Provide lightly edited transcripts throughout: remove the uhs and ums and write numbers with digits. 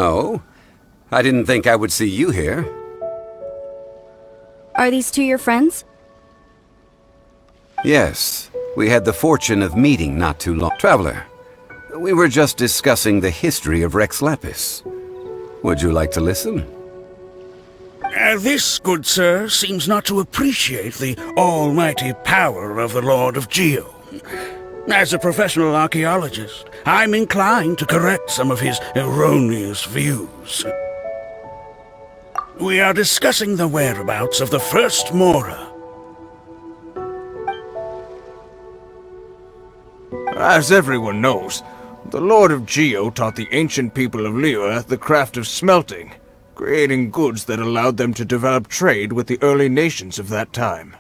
Oh? I didn't think I would see you here. Are these two your friends? Yes. We had the fortune of meeting not too long. Traveler, we were just discussing the history of Rex Lapis. Would you like to listen? This, good sir, seems not to appreciate the almighty power of the Lord of Geo. As a professional archaeologist, I'm inclined to correct some of his erroneous views. We are discussing the whereabouts of the first Mora. As everyone knows, the Lord of Geo taught the ancient people of Liyue the craft of smelting, creating goods that allowed them to develop trade with the early nations of that time.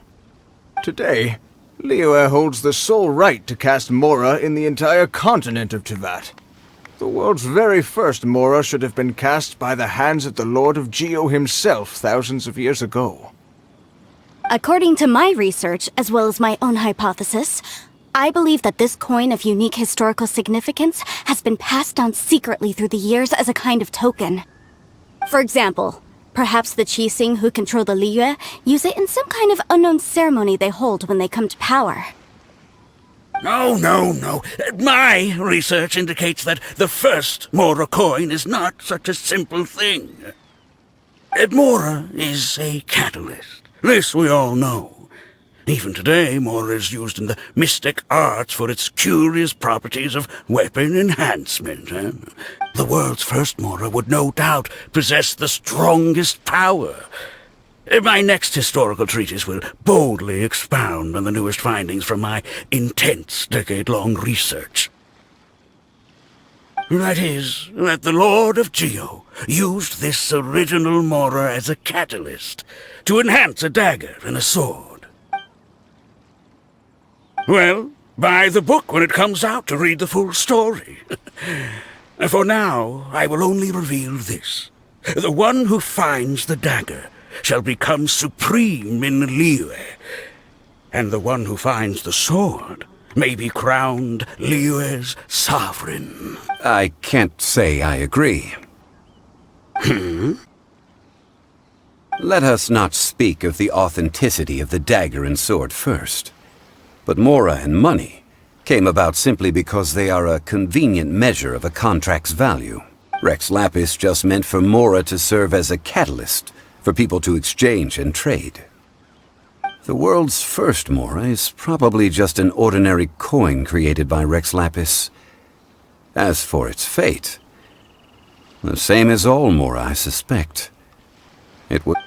Today, Liyue holds the sole right to cast Mora in the entire continent of Teyvat. The world's very first Mora should have been cast by the hands of the Lord of Geo himself thousands of years ago. According to my research, as well as my own hypothesis, I believe that this coin of unique historical significance has been passed down secretly through the years as a kind of token. For example, perhaps the Qixing who control the Liyue use it in some kind of unknown ceremony they hold when they come to power. No. My research indicates that the first Mora coin is not such a simple thing. Mora is a catalyst. This we all know. Even today, Mora is used in the mystic arts for its curious properties of weapon enhancement. The world's first Mora would no doubt possess the strongest power. My next historical treatise will boldly expound on the newest findings from my intense decade-long research. That is, that the Lord of Geo used this original Mora as a catalyst to enhance a dagger and a sword. Well, buy the book when it comes out to read the full story. For now, I will only reveal this. The one who finds the dagger shall become supreme in Liyue, and the one who finds the sword may be crowned Liyue's sovereign. I can't say I agree. Let us not speak of the authenticity of the dagger and sword first. But Mora and money came about simply because they are a convenient measure of a contract's value. Rex Lapis just meant for Mora to serve as a catalyst for people to exchange and trade. The world's first Mora is probably just an ordinary coin created by Rex Lapis. As for its fate, the same as all Mora, I suspect. It would...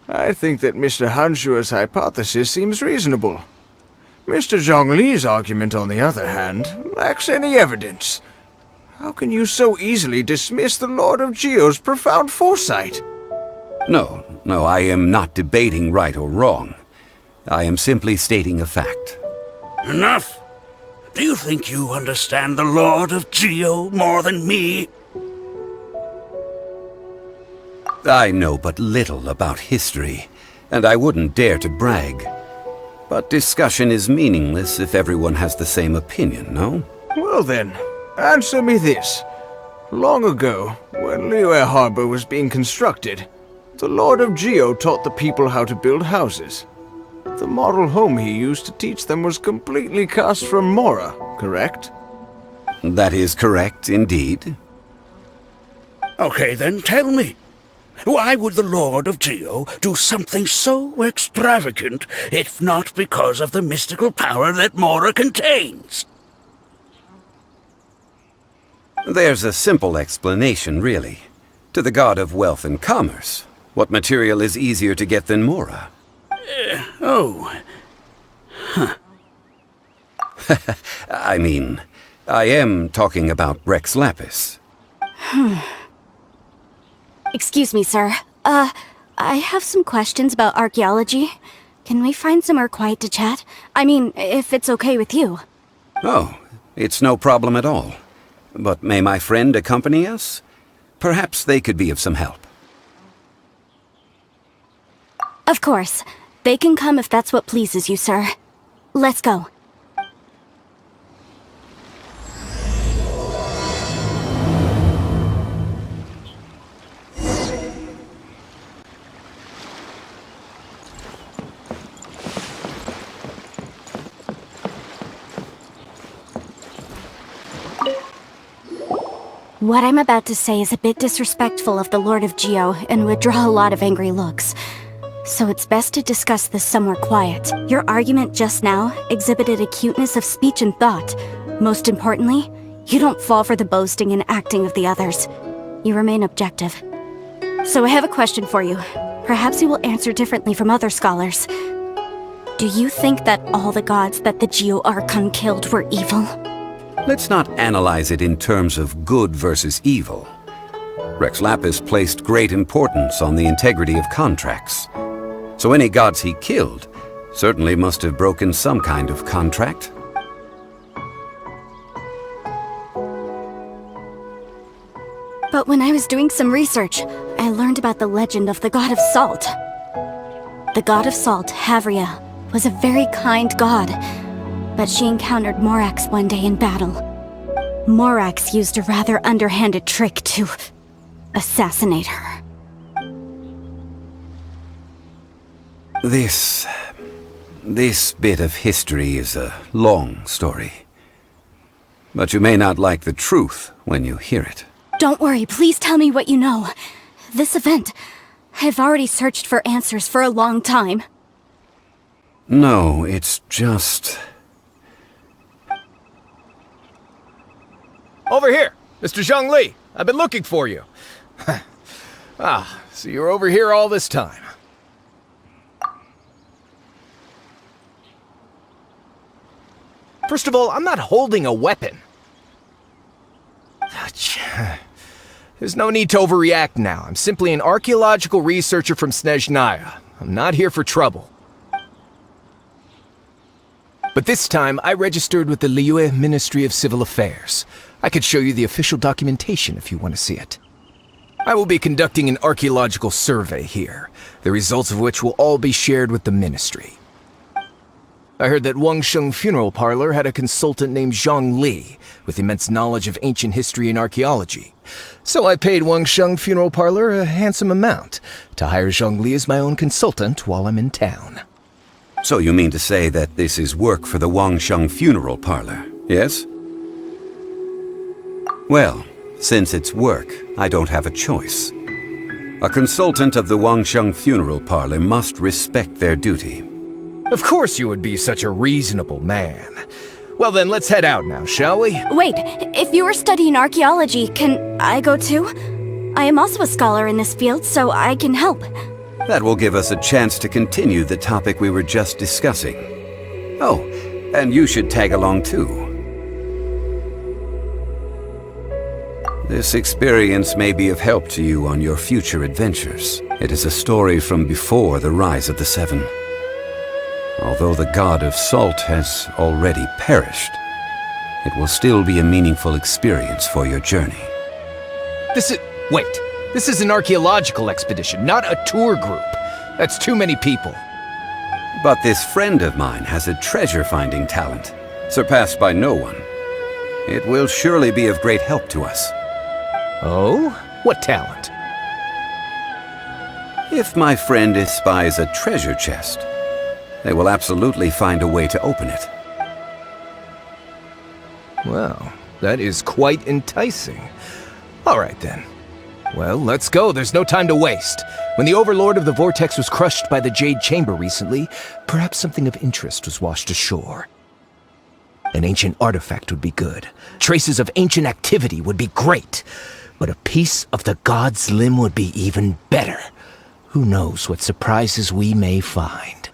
I think that Mr. Hanshua's hypothesis seems reasonable. Mr. Zhongli's argument, on the other hand, lacks any evidence. How can you so easily dismiss the Lord of Geo's profound foresight? No, I am not debating right or wrong. I am simply stating a fact. Enough! Do you think you understand the Lord of Geo more than me? I know but little about history, and I wouldn't dare to brag. But discussion is meaningless if everyone has the same opinion, no? Well then, answer me this. Long ago, when Liyue Harbor was being constructed, the Lord of Geo taught the people how to build houses. The model home he used to teach them was completely cast from Mora, correct? That is correct, indeed. Okay, then tell me. Why would the Lord of Geo do something so extravagant, if not because of the mystical power that Mora contains? There's a simple explanation, really. To the god of wealth and commerce, what material is easier to get than Mora? I mean, I am talking about Rex Lapis. Excuse me, sir. I have some questions about archaeology. Can we find somewhere quiet to chat? I mean, if it's okay with you. Oh, it's no problem at all. But may my friend accompany us? Perhaps they could be of some help. Of course. They can come if that's what pleases you, sir. Let's go. What I'm about to say is a bit disrespectful of the Lord of Geo and would draw a lot of angry looks. So it's best to discuss this somewhere quiet. Your argument just now exhibited acuteness of speech and thought. Most importantly, you don't fall for the boasting and acting of the others. You remain objective. So I have a question for you. Perhaps you will answer differently from other scholars. Do you think that all the gods that the Geo Archon killed were evil? Let's not analyze it in terms of good versus evil. Rex Lapis placed great importance on the integrity of contracts. So any gods he killed certainly must have broken some kind of contract. But when I was doing some research, I learned about the legend of the god of salt. The god of salt, Havria, was a very kind god, but she encountered Morax one day in battle. Morax used a rather underhanded trick to assassinate her. This bit of history is a long story. But you may not like the truth when you hear it. Don't worry, please tell me what you know. This event, I've already searched for answers for a long time. No, it's just... Over here, Mr. Zhongli. I've been looking for you. So you're over here all this time. First of all, I'm not holding a weapon. There's no need to overreact now. I'm simply an archaeological researcher from Snezhnaya. I'm not here for trouble. But this time, I registered with the Liyue Ministry of Civil Affairs. I could show you the official documentation if you want to see it. I will be conducting an archaeological survey here, the results of which will all be shared with the ministry. I heard that Wangsheng Funeral Parlor had a consultant named Zhongli, with immense knowledge of ancient history and archaeology. So I paid Wangsheng Funeral Parlor a handsome amount to hire Zhongli as my own consultant while I'm in town. So you mean to say that this is work for the Wangsheng Funeral Parlor, yes? Well, since it's work, I don't have a choice. A consultant of the Wangsheng Funeral Parlor must respect their duty. Of course you would be such a reasonable man. Well then, let's head out now, shall we? Wait, if you were studying archaeology, can I go too? I am also a scholar in this field, so I can help. That will give us a chance to continue the topic we were just discussing. Oh, and you should tag along too. This experience may be of help to you on your future adventures. It is a story from before the rise of the Seven. Although the god of salt has already perished, it will still be a meaningful experience for your journey. Wait, this is an archaeological expedition, not a tour group. That's too many people. But this friend of mine has a treasure-finding talent, surpassed by no one. It will surely be of great help to us. Oh? What talent? If my friend espies a treasure chest, they will absolutely find a way to open it. Well, that is quite enticing. All right then. Well, let's go. There's no time to waste. When the Overlord of the Vortex was crushed by the Jade Chamber recently, perhaps something of interest was washed ashore. An ancient artifact would be good. Traces of ancient activity would be great. But a piece of the god's limb would be even better. Who knows what surprises we may find.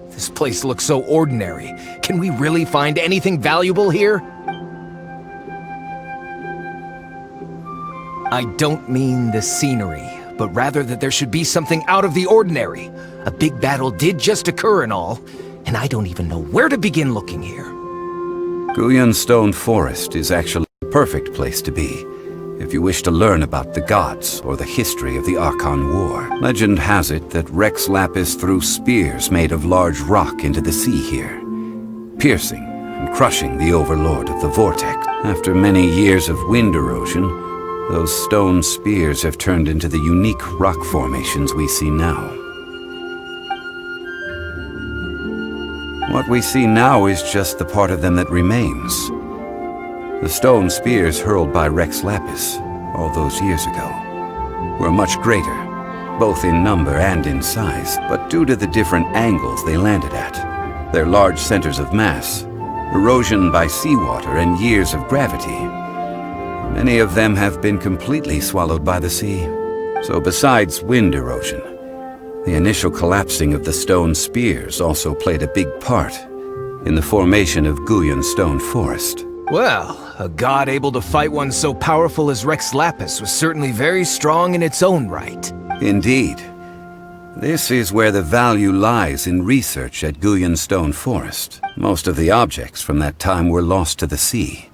This place looks so ordinary. Can we really find anything valuable here? I don't mean the scenery, but but rather that there should be something out of the ordinary. A big battle did just occur and all, and I don't even know where to begin looking here. Guyan Stone Forest is actually the perfect place to be if you wish to learn about the gods or the history of the Archon War. Legend has it that Rex Lapis threw spears made of large rock into the sea here, piercing and crushing the Overlord of the Vortex. After many years of wind erosion, those stone spears have turned into the unique rock formations we see now. What we see now is just the part of them that remains. The stone spears hurled by Rex Lapis all those years ago were much greater, both in number and in size, but due to the different angles they landed at, their large centers of mass, erosion by seawater, and years of gravity, many of them have been completely swallowed by the sea. So besides wind erosion, the initial collapsing of the stone spears also played a big part in the formation of Guyan Stone Forest. Well, a god able to fight one so powerful as Rex Lapis was certainly very strong in its own right. Indeed. This is where the value lies in research at Guyan Stone Forest. Most of the objects from that time were lost to the sea.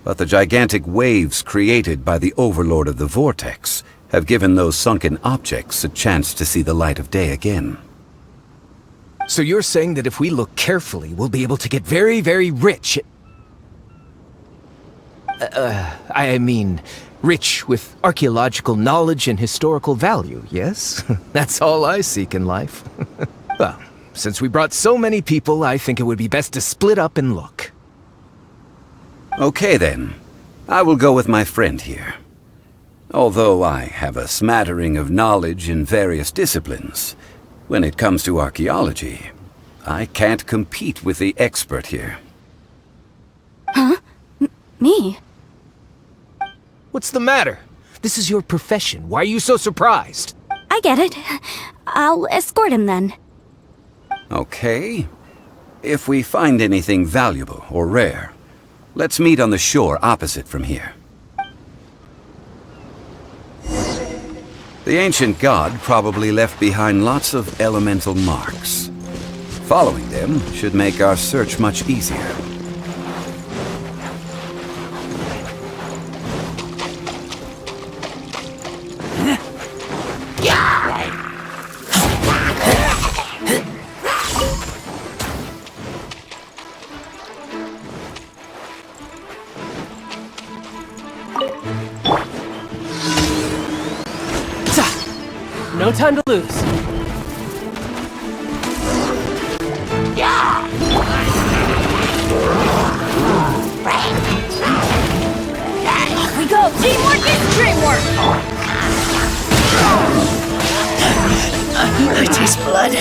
But the gigantic waves created by the Overlord of the Vortex have given those sunken objects a chance to see the light of day again. So you're saying that if we look carefully, we'll be able to get very, very rich. I mean, rich with archaeological knowledge and historical value, yes? That's all I seek in life. Well, since we brought so many people, I think it would be best to split up and look. Okay then, I will go with my friend here. Although I have a smattering of knowledge in various disciplines, when it comes to archaeology, I can't compete with the expert here. Huh? Me? What's the matter? This is your profession. Why are you so surprised? I get it. I'll escort him then. Okay. If we find anything valuable or rare, let's meet on the shore opposite from here. The ancient god probably left behind lots of elemental marks. Following them should make our search much easier. No time to lose. Off we go! Teamwork is dreamwork! I taste blood.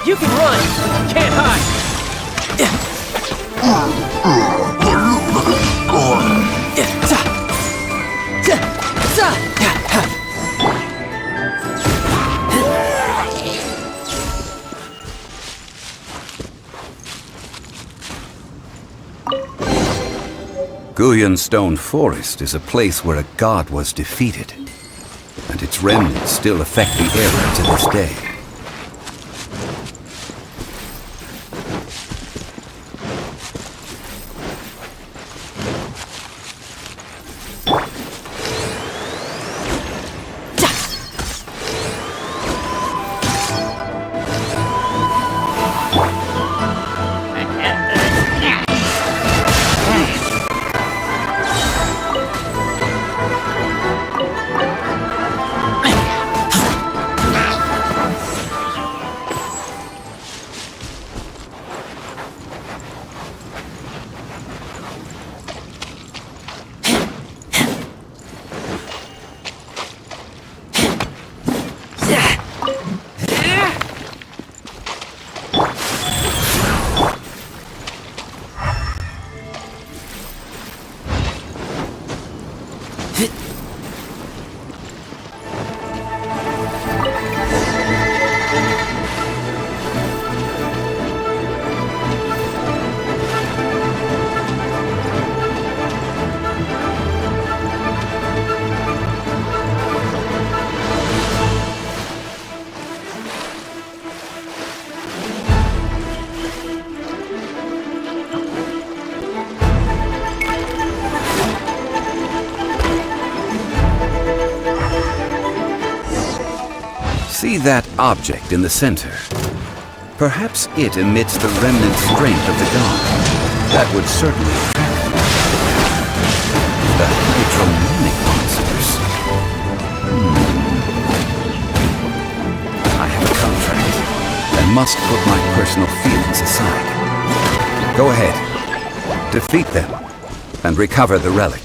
You can run, but you can't hide. Guyan Stone Forest is a place where a god was defeated, and its remnants still affect the area to this day. See that object in the center? Perhaps it emits the remnant strength of the god. That would certainly attract them. The hydromonic monsters. I have a contract and must put my personal feelings aside. Go ahead. Defeat them and recover the relic.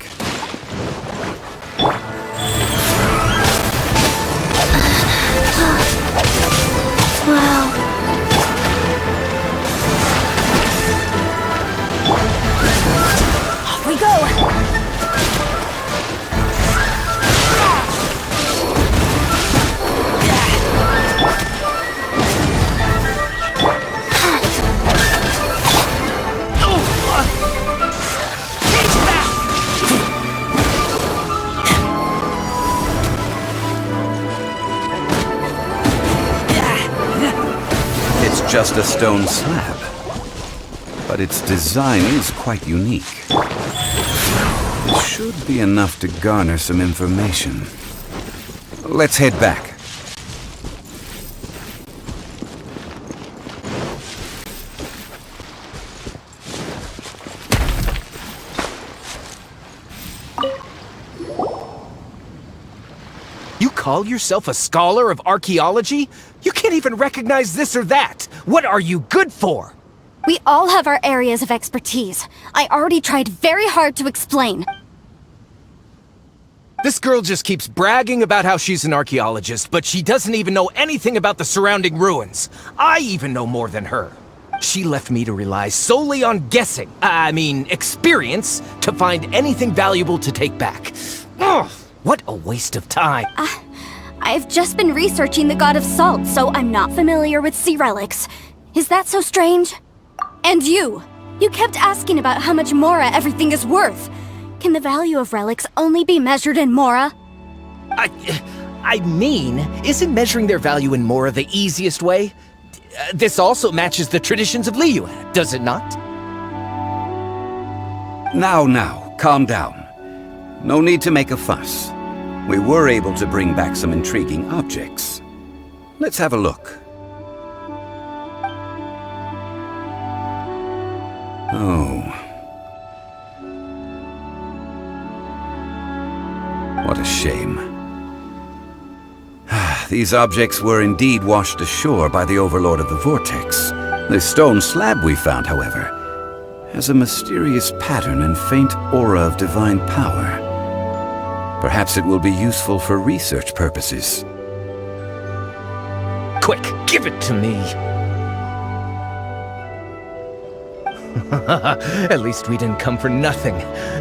Wow. Off we go! Just a stone slab, but its design is quite unique. It should be enough to garner some information. Let's head back. You call yourself a scholar of archaeology? You can't even recognize this or that! What are you good for? We all have our areas of expertise. I already tried very hard to explain. This girl just keeps bragging about how she's an archaeologist, but she doesn't even know anything about the surrounding ruins. I even know more than her. She left me to rely solely on guessing, experience, to find anything valuable to take back. Ugh, what a waste of time. I've just been researching the God of Salt, so I'm not familiar with sea relics. Is that so strange? And you kept asking about how much Mora everything is worth. Can the value of relics only be measured in Mora? Isn't measuring their value in Mora the easiest way? This also matches the traditions of Liyue, does it not? Now, calm down. No need to make a fuss. We were able to bring back some intriguing objects. Let's have a look. Oh. What a shame. These objects were indeed washed ashore by the Overlord of the Vortex. The stone slab we found, however, has a mysterious pattern and faint aura of divine power. Perhaps it will be useful for research purposes. Quick, give it to me! At least we didn't come for nothing.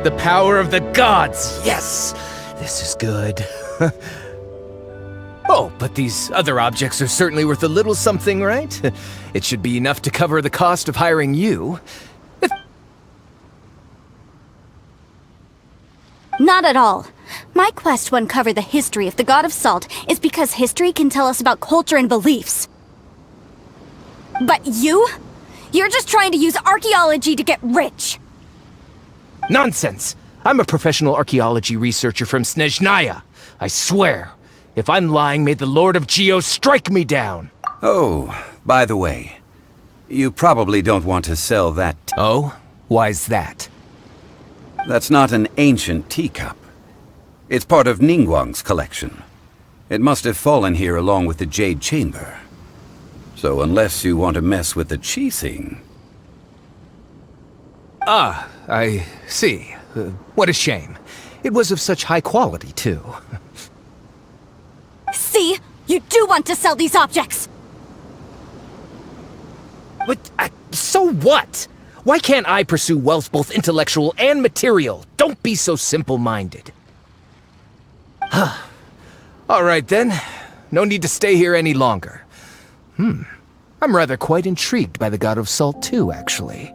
The power of the gods! Yes! This is good. Oh, but these other objects are certainly worth a little something, right? It should be enough to cover the cost of hiring you. Not at all. My quest to uncover the history of the God of Salt is because history can tell us about culture and beliefs. But you're just trying to use archaeology to get rich. Nonsense! I'm a professional archaeology researcher from Snezhnaya. I swear, if I'm lying, may the Lord of Geo strike me down! Oh, by the way, you probably don't want to sell that. Oh? Why's that? That's not an ancient teacup. It's part of Ningguang's collection. It must have fallen here along with the Jade Chamber. So unless you want to mess with the Qixing... Ah, I see. What a shame. It was of such high quality, too. See? You do want to sell these objects! But, so what? Why can't I pursue wealth both intellectual and material? Don't be so simple-minded. All right, then. No need to stay here any longer. I'm rather quite intrigued by the God of Salt, too, actually.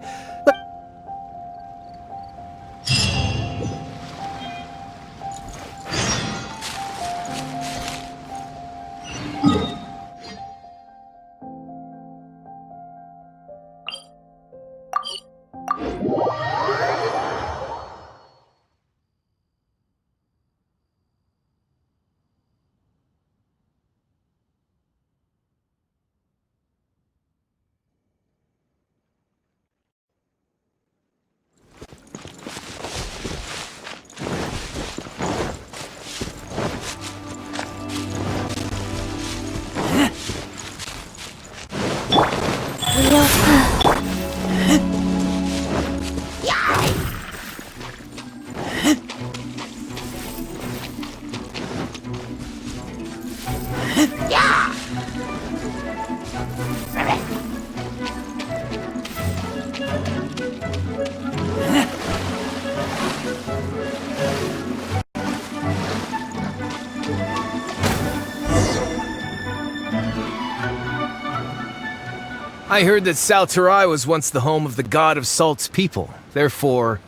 I heard that Salterai was once the home of the god of Salt's people. Therefore,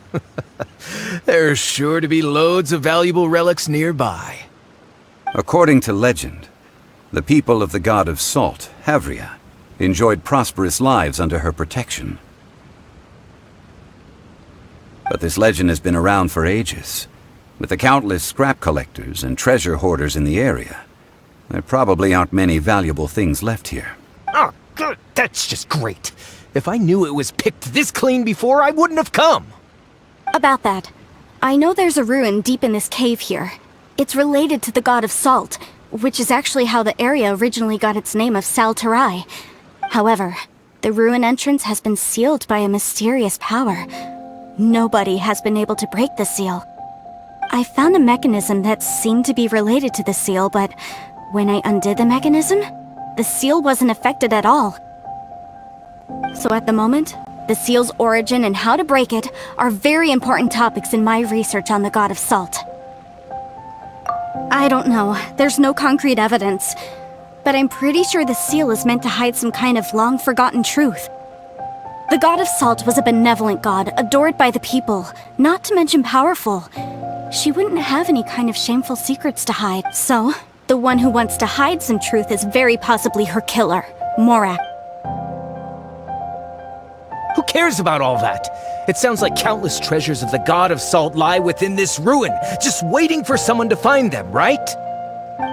there's sure to be loads of valuable relics nearby. According to legend, the people of the god of Salt, Havria, enjoyed prosperous lives under her protection. But this legend has been around for ages. With the countless scrap collectors and treasure hoarders in the area, there probably aren't many valuable things left here. Oh, good. That's just great. If I knew it was picked this clean before, I wouldn't have come. About that, I know there's a ruin deep in this cave here. It's related to the god of Salt, which is actually how the area originally got its name of Salterai. However, the ruin entrance has been sealed by a mysterious power. Nobody has been able to break the seal. I found a mechanism that seemed to be related to the seal, but when I undid the mechanism, the seal wasn't affected at all. So at the moment, the seal's origin and how to break it are very important topics in my research on the god of Salt. I don't know, there's no concrete evidence, but I'm pretty sure the seal is meant to hide some kind of long-forgotten truth. The god of Salt was a benevolent god, adored by the people, not to mention powerful. She wouldn't have any kind of shameful secrets to hide, so the one who wants to hide some truth is very possibly her killer, Morak. Who cares about all that? It sounds like countless treasures of the god of Salt lie within this ruin, just waiting for someone to find them, right?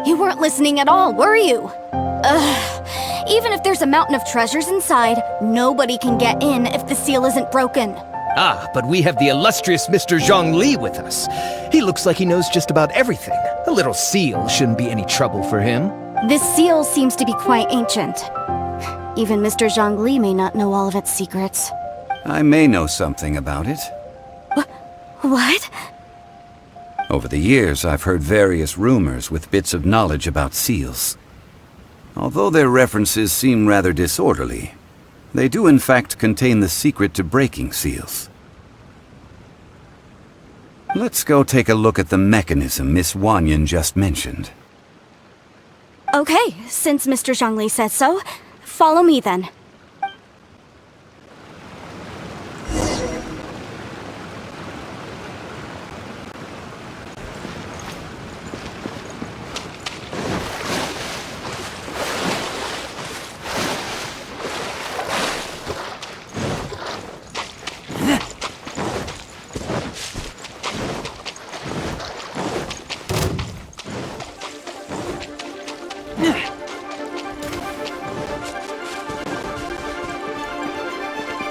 You weren't listening at all, were you? Ugh. Even if there's a mountain of treasures inside, nobody can get in if the seal isn't broken. Ah, but we have the illustrious Mr. Zhongli with us. He looks like he knows just about everything. A little seal shouldn't be any trouble for him. This seal seems to be quite ancient. Even Mr. Zhongli may not know all of its secrets. I may know something about it. What? Over the years, I've heard various rumors with bits of knowledge about seals. Although their references seem rather disorderly, they do in fact contain the secret to breaking seals. Let's go take a look at the mechanism Miss Wanyan just mentioned. Okay, since Mr. Zhongli says so, follow me then.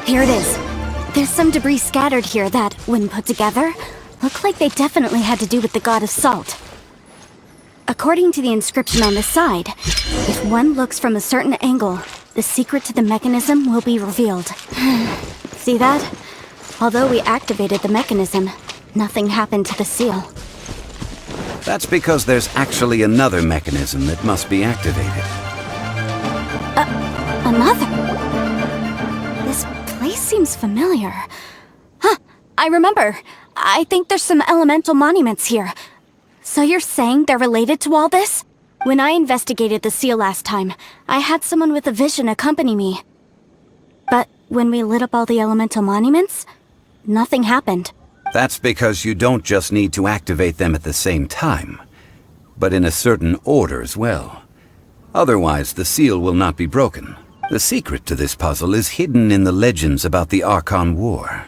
Here it is. There's some debris scattered here that, when put together, look like they definitely had to do with the god of Salt. According to the inscription on the side, if one looks from a certain angle, the secret to the mechanism will be revealed. See that? Although we activated the mechanism, nothing happened to the seal. That's because there's actually another mechanism that must be activated. Another? This place seems familiar. Huh, I remember. I think there's some elemental monuments here. So you're saying they're related to all this? When I investigated the seal last time, I had someone with a vision accompany me. But when we lit up all the elemental monuments, nothing happened. That's because you don't just need to activate them at the same time, but in a certain order as well. Otherwise, the seal will not be broken. The secret to this puzzle is hidden in the legends about the Archon War.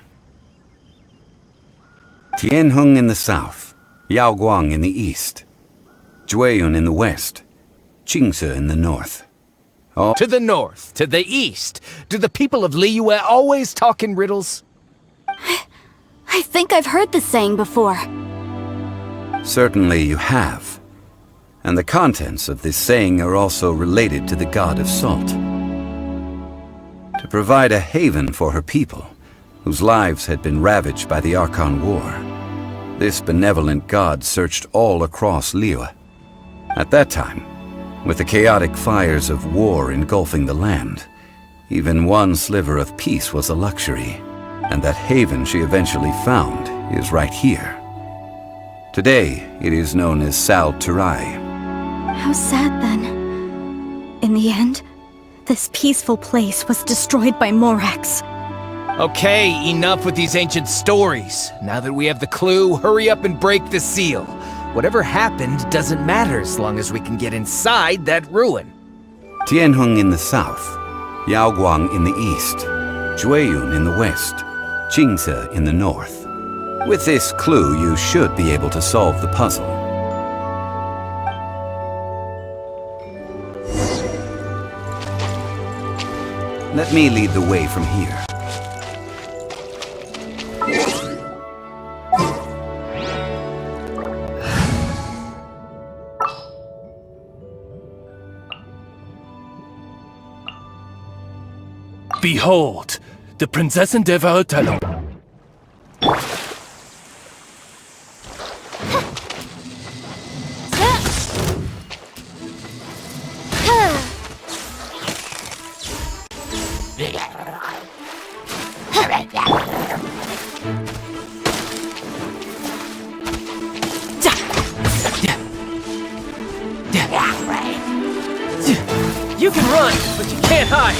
Tianheng in the south, Yaoguang in the east, Jueyun in the west, Qingse in the north. All To the north, to the east. Do the people of Liyue always talk in riddles? I think I've heard this saying before. Certainly you have. And the contents of this saying are also related to the god of Salt. To provide a haven for her people, whose lives had been ravaged by the Archon War, this benevolent god searched all across Liyue. At that time, with the chaotic fires of war engulfing the land, even one sliver of peace was a luxury, and that haven she eventually found is right here. Today, it is known as Salterai. How sad then. In the end, This peaceful place was destroyed by Morax. Okay, enough with these ancient stories. Now that we have the clue, hurry up and break the seal. Whatever happened doesn't matter as long as we can get inside that ruin. Tianheng in the south, Yaoguang in the east, Jueyun in the west, Jingze in the north. With this clue, you should be able to solve the puzzle. Let me lead the way from here. Behold, the Prinzessin der Verurteilung. You can run, but you can't hide.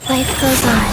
Life goes on.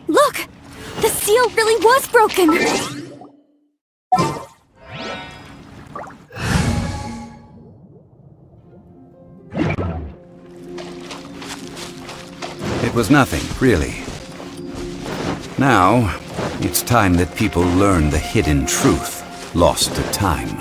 Look! The seal really was broken! It was nothing, really. Now, it's time that people learn the hidden truth lost to time.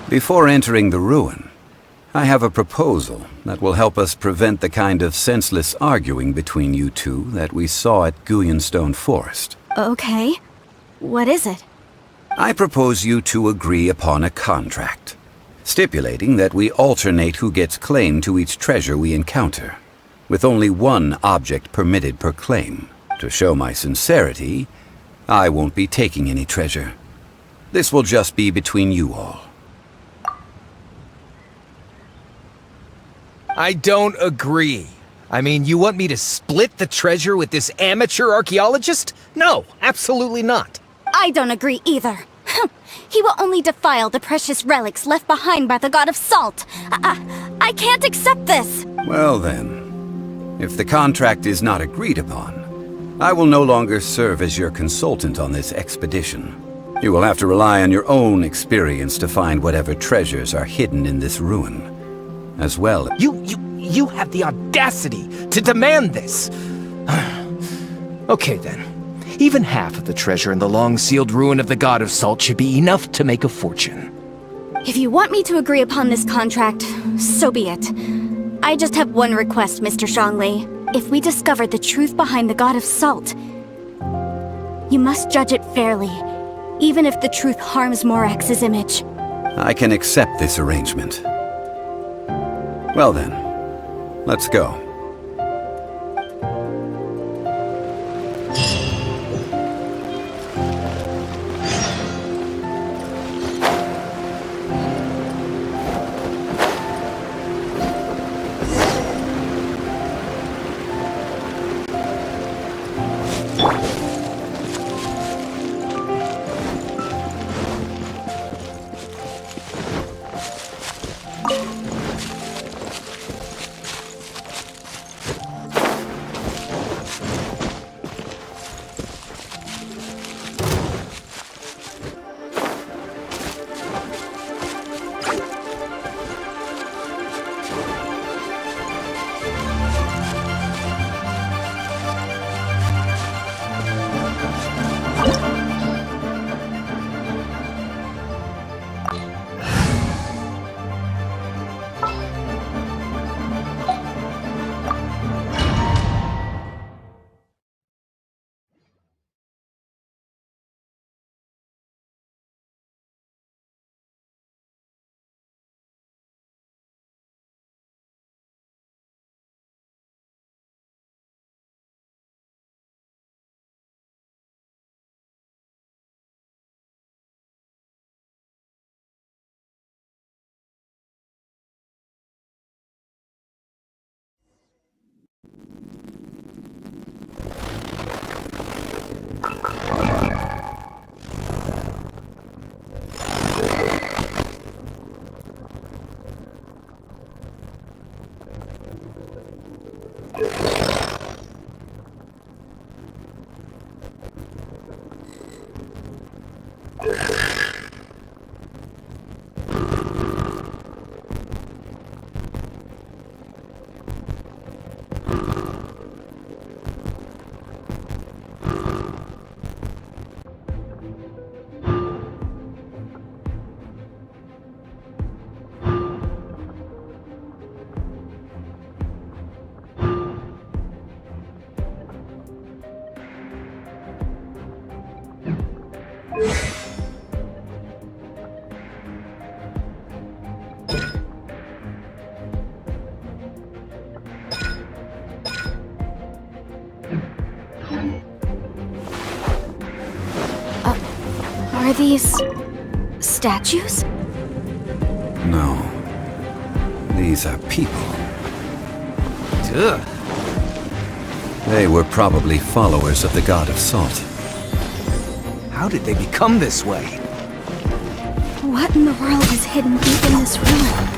Before entering the ruin, I have a proposal that will help us prevent the kind of senseless arguing between you two that we saw at Guyonstone Forest. Okay. What is it? I propose you two agree upon a contract, stipulating that we alternate who gets claim to each treasure we encounter, with only one object permitted per claim. To show my sincerity, I won't be taking any treasure. This will just be between you all. I don't agree. I mean, you want me to split the treasure with this amateur archaeologist? No, absolutely not. I don't agree either. He will only defile the precious relics left behind by the god of salt. I can't accept this. Well then, if the contract is not agreed upon, I will no longer serve as your consultant on this expedition. You will have to rely on your own experience to find whatever treasures are hidden in this ruin. As well. You have the audacity to demand this! Okay then. Even half of the treasure in the long-sealed ruin of the God of Salt should be enough to make a fortune. If you want me to agree upon this contract, so be it. I just have one request, Mr. Zhongli. If we discover the truth behind the God of Salt, you must judge it fairly, even if the truth harms Morax's image. I can accept this arrangement. Well then, let's go. Are these statues? No. These are people. Ugh. They were probably followers of the god of salt. How did they become this way? What in the world is hidden deep in this ruin?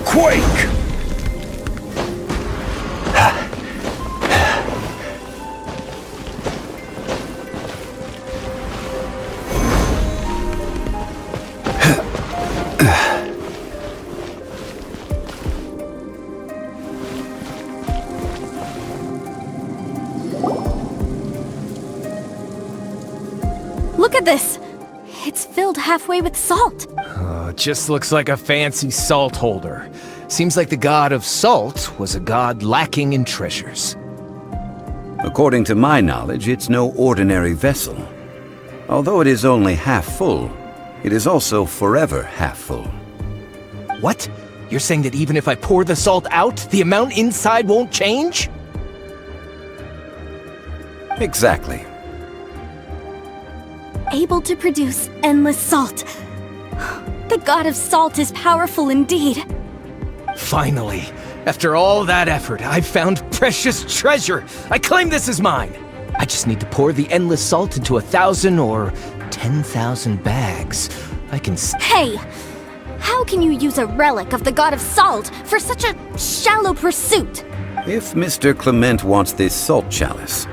Quake! Look at this! It's filled halfway with salt. Just looks like a fancy salt holder. Seems like the god of salt was a god lacking in treasures. According to my knowledge, it's no ordinary vessel. Although it is only half full, it is also forever half full. What? You're saying that even if I pour the salt out, the amount inside won't change? Exactly. Able to produce endless salt. The god of salt is powerful indeed. Finally, after all that effort, I've found precious treasure. I claim this as mine. I just need to pour the endless salt into 1,000 or 10,000 bags. I can Hey! How can you use a relic of the god of salt for such a shallow pursuit? If Mr. Clement wants this salt chalice,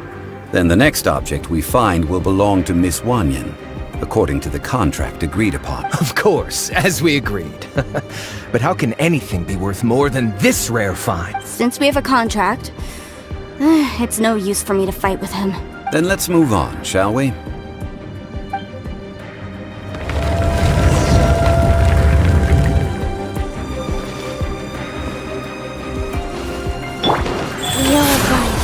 then the next object we find will belong to Miss Wanyan, according to the contract agreed upon. Of course, as we agreed. But how can anything be worth more than this rare find? Since we have a contract, it's no use for me to fight with him. Then let's move on, shall we? You're right.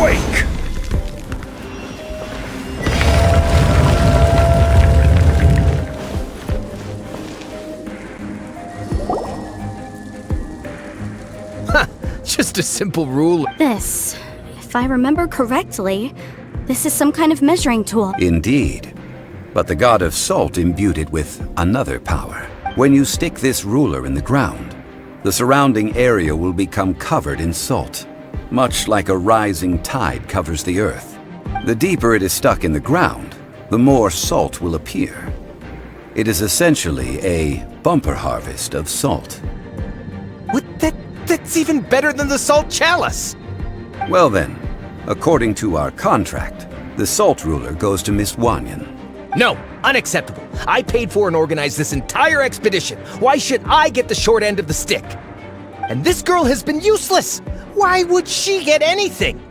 Awake! Just a simple rule. This, if I remember correctly, this is some kind of measuring tool. Indeed. But the god of salt imbued it with another power. When you stick this ruler in the ground, the surrounding area will become covered in salt, much like a rising tide covers the earth. The deeper it is stuck in the ground, the more salt will appear. It is essentially a bumper harvest of salt. What? That's even better than the salt chalice! Well then, according to our contract, the salt ruler goes to Miss Wanyan. No, unacceptable. I paid for and organized this entire expedition. Why should I get the short end of the stick? And this girl has been useless! Why would she get anything?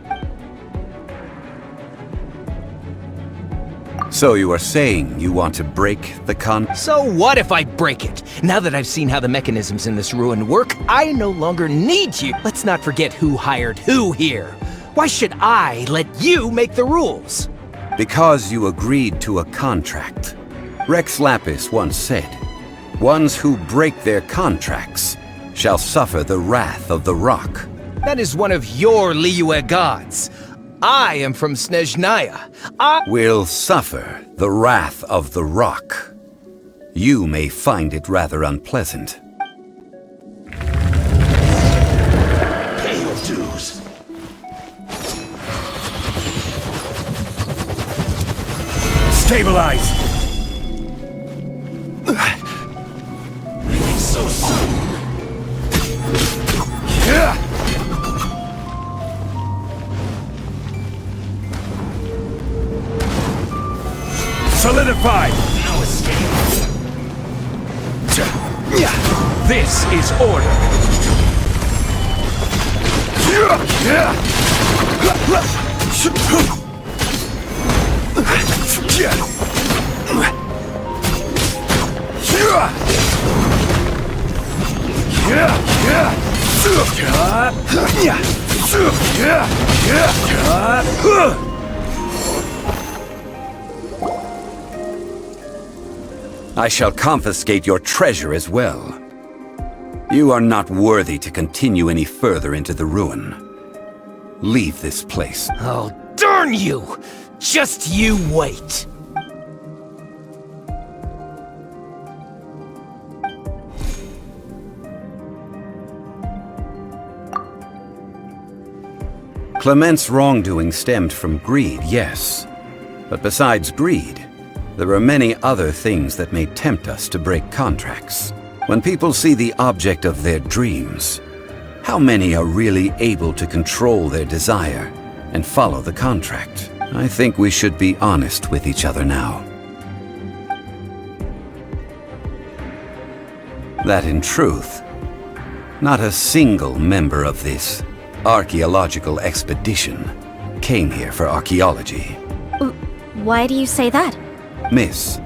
So you are saying you want to break the So what if I break it? Now that I've seen how the mechanisms in this ruin work, I no longer need you. Let's not forget who hired who here. Why should I let you make the rules? Because you agreed to a contract. Rex Lapis once said, "Ones who break their contracts shall suffer the wrath of the rock." That is one of your Liyue gods. I am from Snezhnaya. Will suffer the wrath of the rock. You may find it rather unpleasant. Pay your dues. Stabilize! So soon. Yeah. Solidified! No escape. This is order. I shall confiscate your treasure as well. You are not worthy to continue any further into the ruin. Leave this place. Oh, darn you! Just you wait. Clement's wrongdoing stemmed from greed, yes. But besides greed, there are many other things that may tempt us to break contracts. When people see the object of their dreams, how many are really able to control their desire and follow the contract? I think we should be honest with each other now. That in truth, not a single member of this archaeological expedition came here for archaeology. Why do you say that? Miss,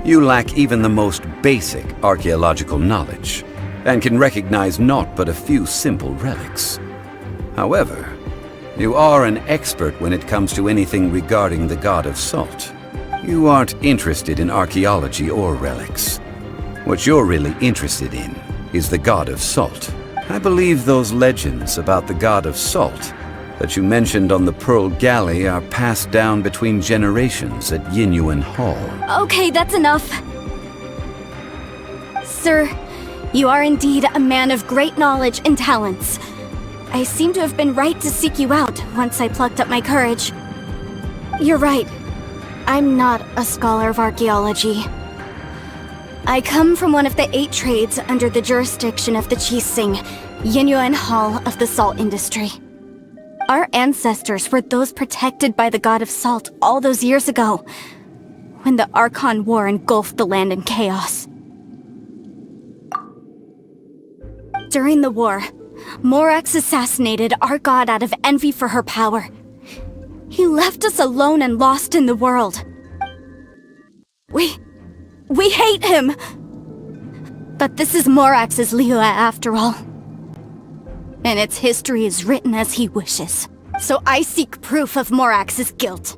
you lack even the most basic archaeological knowledge, and can recognize naught but a few simple relics. However, you are an expert when it comes to anything regarding the god of salt. You aren't interested in archaeology or relics. What you're really interested in is the god of salt. I believe those legends about the god of salt that you mentioned on the Pearl Galley are passed down between generations at Yinyuan Hall. Okay, that's enough. Sir, you are indeed a man of great knowledge and talents. I seem to have been right to seek you out once I plucked up my courage. You're right. I'm not a scholar of archaeology. I come from one of the 8 trades under the jurisdiction of the Qixing, Yinyuan Hall of the salt industry. Our ancestors were those protected by the god of salt all those years ago, when the Archon War engulfed the land in chaos. During the war, Morax assassinated our god out of envy for her power. He left us alone and lost in the world. We hate him! But this is Morax's Liyue after all. And its history is written as he wishes. So I seek proof of Morax's guilt.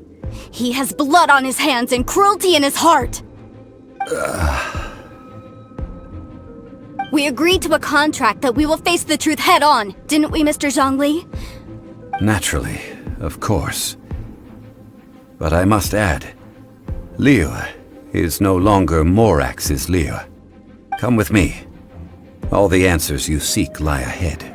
He has blood on his hands and cruelty in his heart. We agreed to a contract that we will face the truth head on, didn't we, Mr. Zhongli? Naturally, of course. But I must add, Liu is no longer Morax's Liu. Come with me. All the answers you seek lie ahead.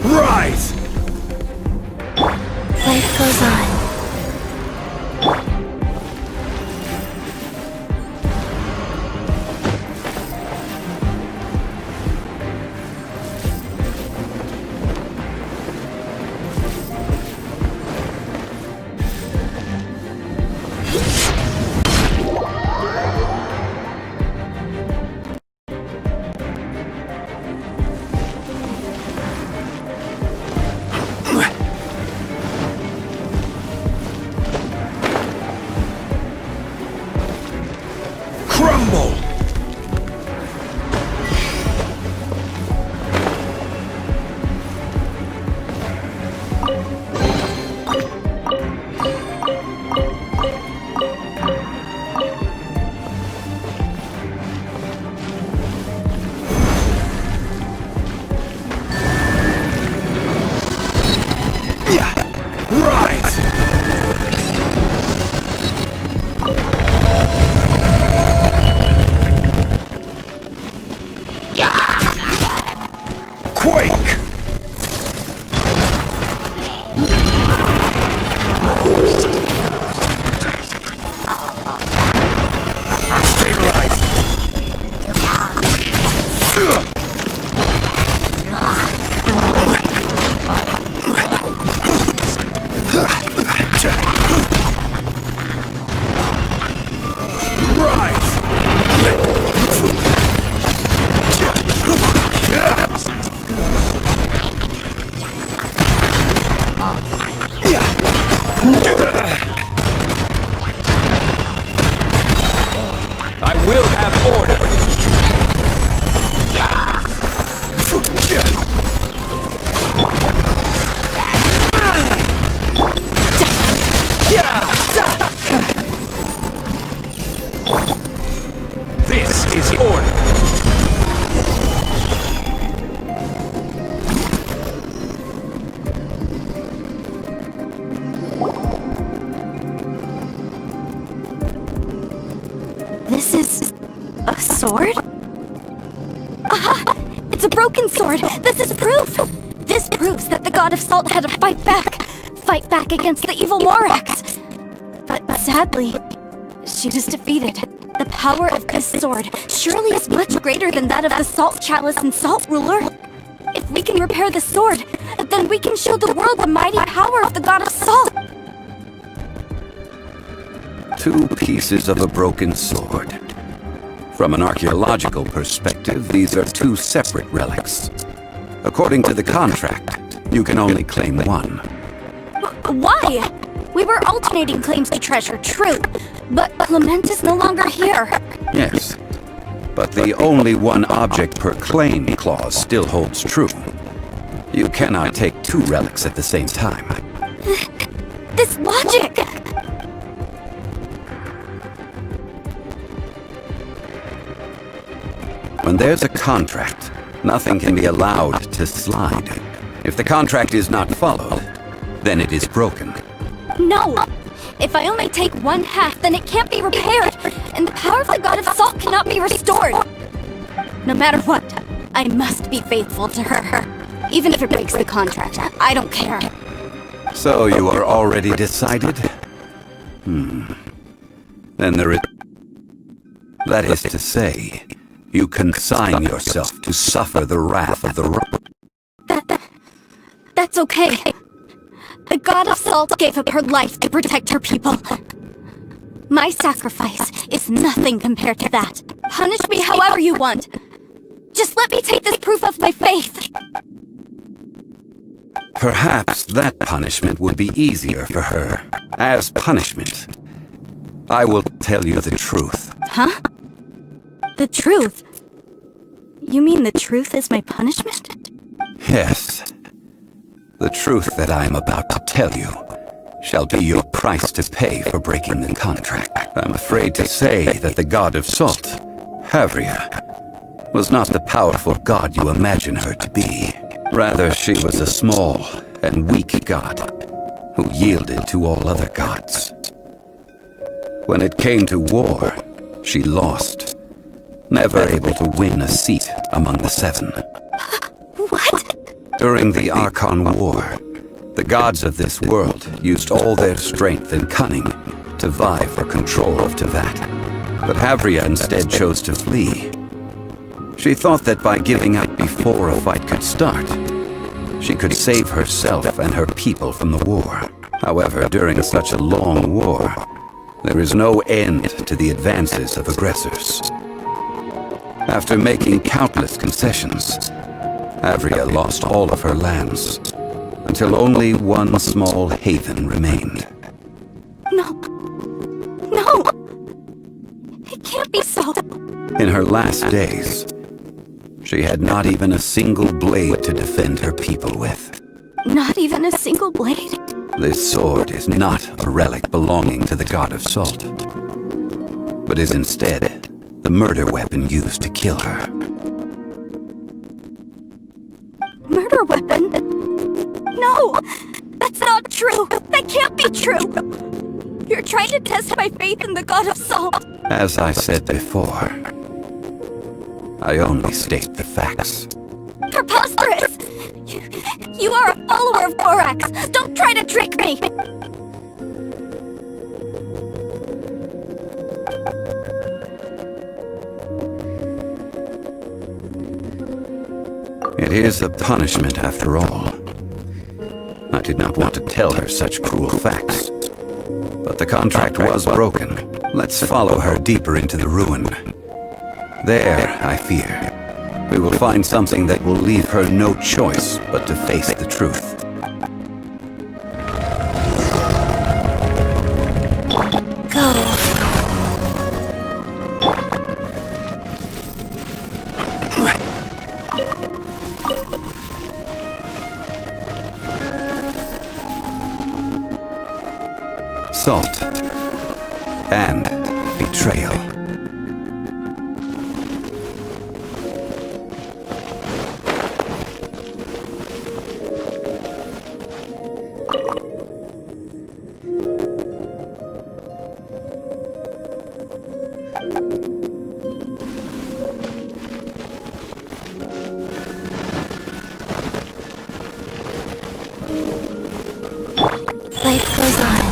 Rise! Life goes on. Crumble! Rise! Quake! Stabilize! I will have order! This is order! This is a sword? Aha! It's a broken sword! This is proof! This proves that the God of Salt had to fight back! Fight back against the evil Morax! But sadly, she was defeated. The power of this sword surely is much greater than that of the Salt Chalice and Salt Ruler. If we can repair the sword, then we can show the world the mighty power of the God of Salt! Two pieces of a broken sword. From an archaeological perspective, these are two separate relics. According to the contract, you can only claim one. Why? We were alternating claims to treasure, true, but Clement is no longer here. Yes, but the only one object per claim clause still holds true. You cannot take two relics at the same time. This logic! When there's a contract, nothing can be allowed to slide. If the contract is not followed, then it is broken. No! If I only take one half, then it can't be repaired, and the power of the God of Salt cannot be restored! No matter what, I must be faithful to her. Even if it breaks the contract, I don't care. So you are already decided? Then there is... That is to say, you consign yourself to suffer the wrath of the... That's okay. The God of Salt gave up her life to protect her people. My sacrifice is nothing compared to that. Punish me however you want. Just let me take this proof of my faith. Perhaps that punishment would be easier for her. As punishment, I will tell you the truth. Huh? The truth? You mean the truth is my punishment? Yes. The truth that I am about to tell you shall be your price to pay for breaking the contract. I'm afraid to say that the god of salt, Havria, was not the powerful god you imagine her to be. Rather, she was a small and weak god who yielded to all other gods. When it came to war, she lost, never able to win a seat among the seven. What? During the Archon War, the gods of this world used all their strength and cunning to vie for control of Tevat. But Havria instead chose to flee. She thought that by giving up before a fight could start, she could save herself and her people from the war. However, during such a long war, there is no end to the advances of aggressors. After making countless concessions, Havria lost all of her lands, until only one small haven remained. No. No! It can't be so. In her last days, she had not even a single blade to defend her people with. Not even a single blade? This sword is not a relic belonging to the god of salt, but is instead the murder weapon used to kill her. Murder weapon? No! That's not true! That can't be true! You're trying to test my faith in the god of salt! As I said before, I only state the facts. Preposterous! You are a follower of Borax! Don't try to trick me! It is a punishment after all. I did not want to tell her such cruel facts, but the contract was broken. Let's follow her deeper into the ruin. There, I fear, we will find something that will leave her no choice but to face the truth. Go. Salt and betrayal. Life goes on.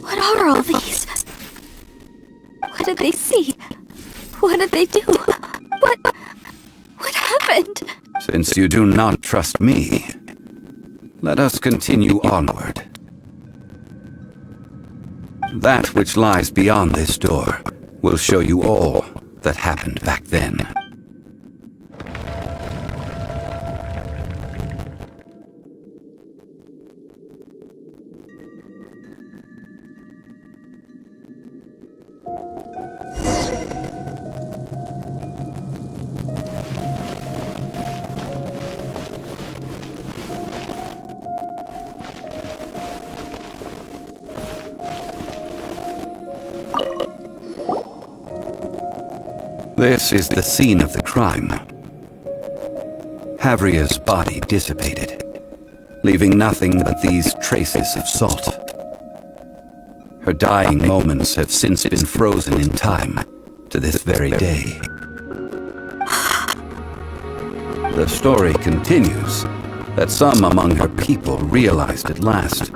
What are all these? What did they see? What did they do? What happened? Since you do not trust me, let us continue onward. That which lies beyond this door will show you all that happened back then. This is the scene of the crime. Havria's body dissipated, leaving nothing but these traces of salt. Her dying moments have since been frozen in time to this very day. The story continues that some among her people realized at last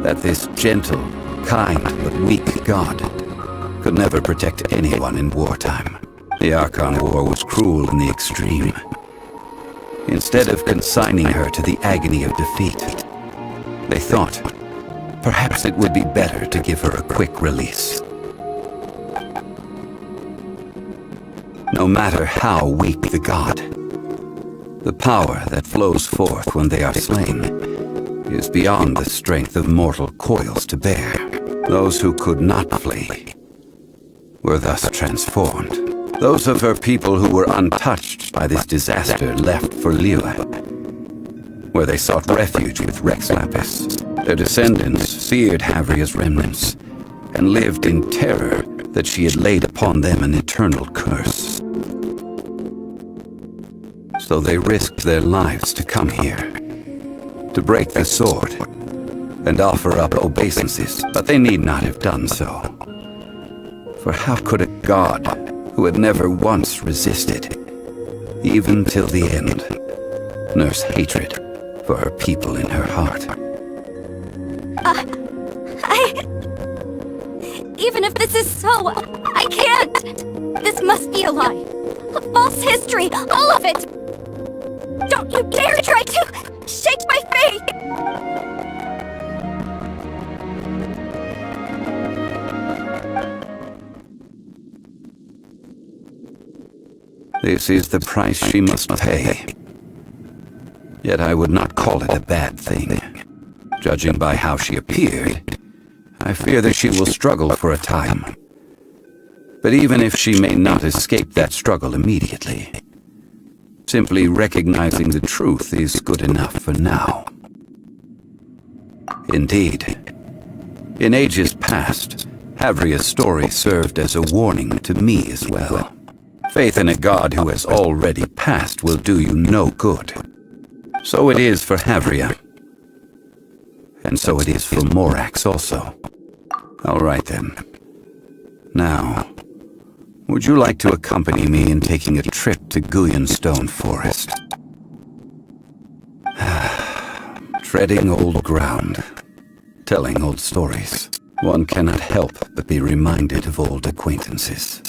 that this gentle, kind, but weak god could never protect anyone in wartime. The Archon War was cruel in the extreme. Instead of consigning her to the agony of defeat, they thought perhaps it would be better to give her a quick release. no matter how weak the god. The power that flows forth when they are slain is beyond the strength of mortal coils to bear. Those who could not flee were thus transformed. Those of her people who were untouched by this disaster left for Liyue, where they sought refuge with Rex Lapis. Their descendants feared Havria's remnants and lived in terror that she had laid upon them an eternal curse. So they risked their lives to come here, to break the sword and offer up obeisances, but they need not have done so. For how could a god who had never once resisted, even till the end, nurse hatred for her people in her heart? Even if this is so, I can't! This must be a lie. A false history, all of it! Don't you dare try to shake my faith! This is the price she must pay. Yet I would not call it a bad thing. Judging by how she appeared, I fear that she will struggle for a time. But even if she may not escape that struggle immediately, simply recognizing the truth is good enough for now. Indeed, in ages past, Havria's story served as a warning to me as well. Faith in a god who has already passed will do you no good. So it is for Havria. And so it is for Morax also. All right then. Now, would you like to accompany me in taking a trip to Guyanstone Forest? Treading old ground, telling old stories. One cannot help but be reminded of old acquaintances.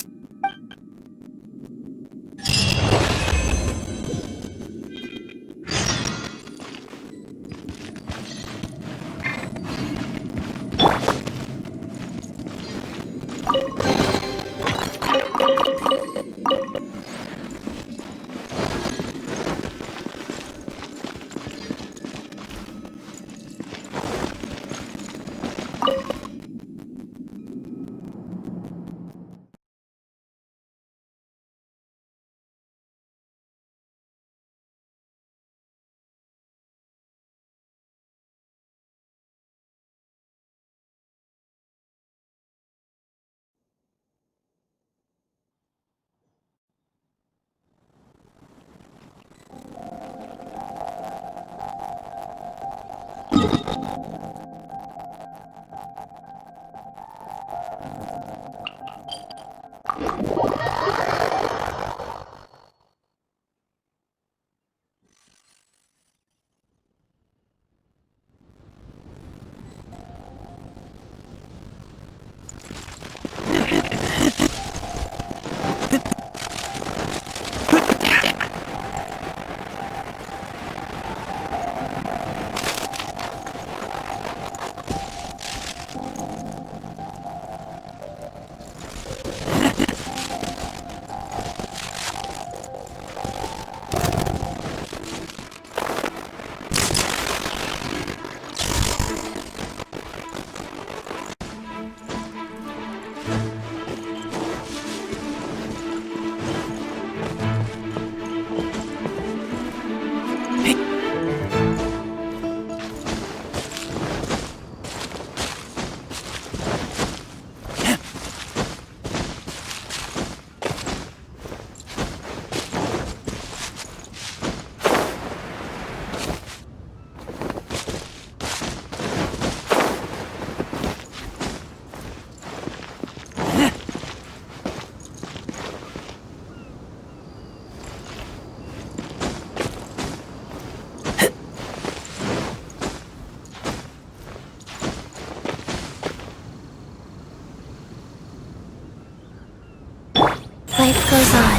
Life goes on.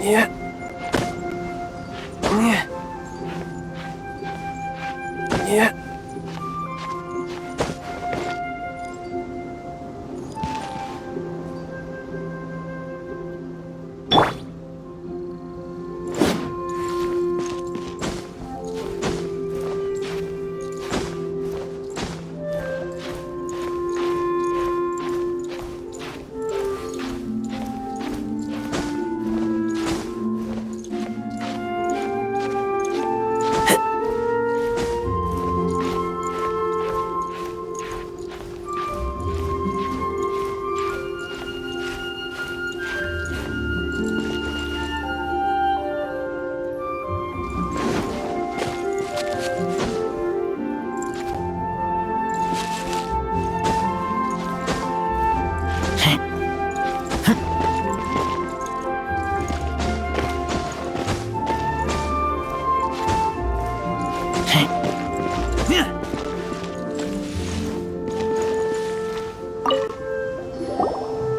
Yeah. Yeah. Yeah.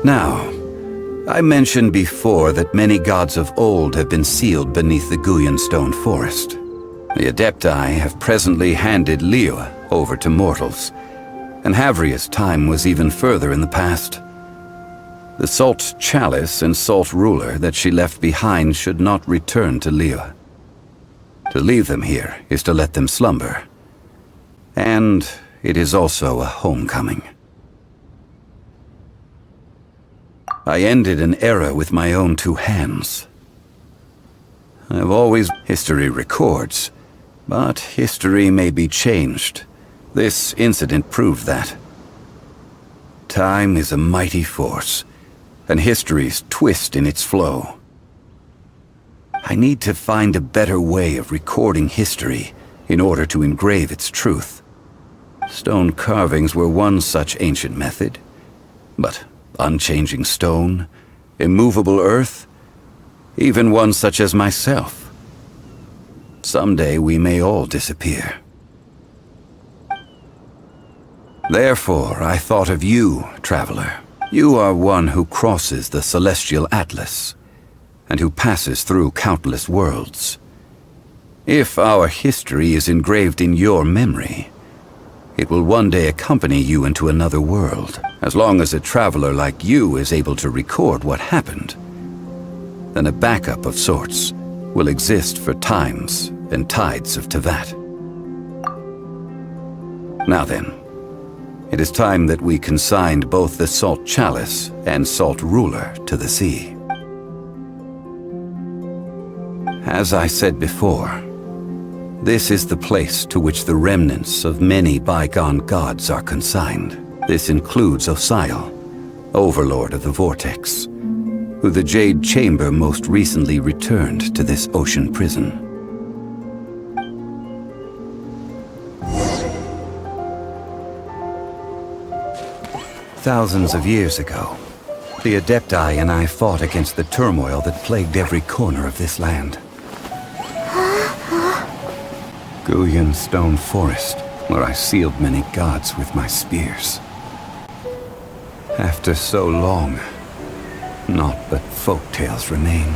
Now, I mentioned before that many gods of old have been sealed beneath the Guyan stone forest. The Adepti have presently handed Liyue over to mortals, and Havria's time was even further in the past. The Salt Chalice and Salt Ruler that she left behind should not return to Liyue. To leave them here is to let them slumber. And it is also a homecoming. I ended an era with my own two hands. I've always... History records, but history may be changed. This incident proved that. Time is a mighty force, and history's twist in its flow. I need to find a better way of recording history in order to engrave its truth. Stone carvings were one such ancient method, but unchanging stone, immovable earth, even one such as myself. Someday we may all disappear. Therefore, I thought of you, traveler. You are one who crosses the celestial atlas, and who passes through countless worlds. If our history is engraved in your memory, it will one day accompany you into another world. As long as a traveler like you is able to record what happened, then a backup of sorts will exist for times and tides of Teyvat. Now then, it is time that we consigned both the Salt Chalice and Salt Ruler to the sea. As I said before, this is the place to which the remnants of many bygone gods are consigned. This includes Osial, Overlord of the Vortex, who the Jade Chamber most recently returned to this ocean prison. Thousands of years ago, the Adepti and I fought against the turmoil that plagued every corner of this land. Guyan Stone Forest, where I sealed many gods with my spears. After so long, naught but folk tales remain.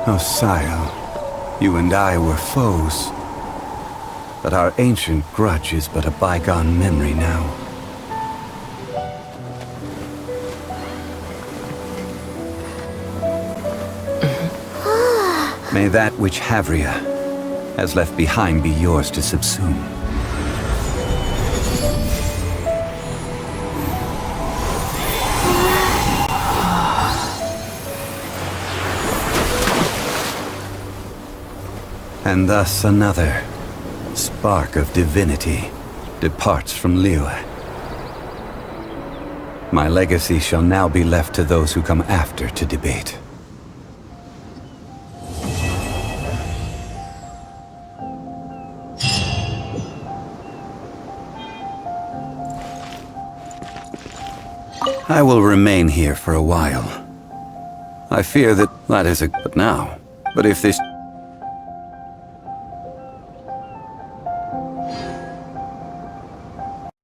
Osial, you and I were foes, but our ancient grudge is but a bygone memory now. May that which Havria has left behind be yours to subsume. And thus another spark of divinity departs from Liyue. My legacy shall now be left to those who come after to debate. I will remain here for a while. I fear that is a... But now... But if this...